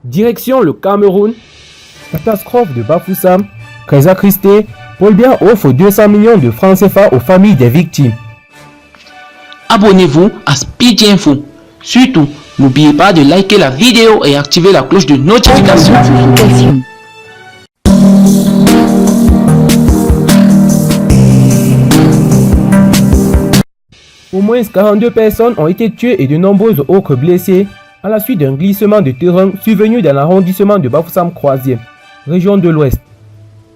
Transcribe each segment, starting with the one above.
Direction le Cameroun. Catastrophe de Bafoussam. Kaiza Christé. Paul Biya offre 200 millions de francs CFA aux familles des victimes. Abonnez-vous à Speedy Info. Surtout, n'oubliez pas de liker la vidéo et activer la cloche de notification. Au moins 42 personnes ont été tuées et de nombreuses autres blessées à la suite d'un glissement de terrain survenu dans l'arrondissement de Bafoussam 3e, région de l'Ouest.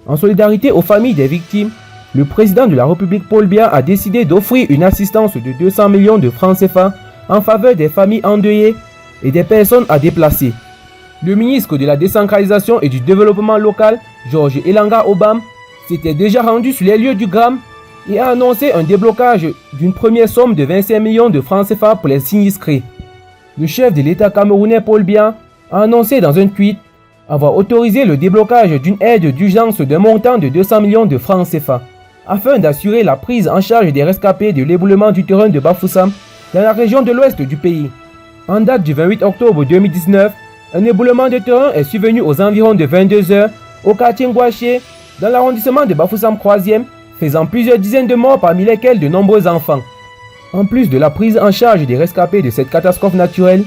En solidarité aux familles des victimes, le président de la République Paul Biya a décidé d'offrir une assistance de 200 millions de francs CFA en faveur des familles endeuillées et des personnes à déplacer. Le ministre de la décentralisation et du développement local, Georges Elanga Obam, s'était déjà rendu sur les lieux du drame et a annoncé un déblocage d'une première somme de 25 millions de francs CFA pour les sinistrés. Le chef de l'État camerounais Paul Biya a annoncé dans un tweet avoir autorisé le déblocage d'une aide d'urgence d'un montant de 200 millions de francs CFA afin d'assurer la prise en charge des rescapés de l'éboulement du terrain de Bafoussam dans la région de l'ouest du pays. En date du 28 octobre 2019, un éboulement de terrain est survenu aux environs de 22 h au quartier Ngouaché, dans l'arrondissement de Bafoussam 3e, faisant plusieurs dizaines de morts parmi lesquels de nombreux enfants. En plus de la prise en charge des rescapés de cette catastrophe naturelle,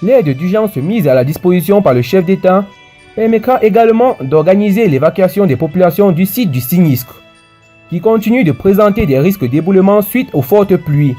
l'aide d'urgence mise à la disposition par le chef d'État permettra également d'organiser l'évacuation des populations du site du sinistre, qui continue de présenter des risques d'éboulement suite aux fortes pluies.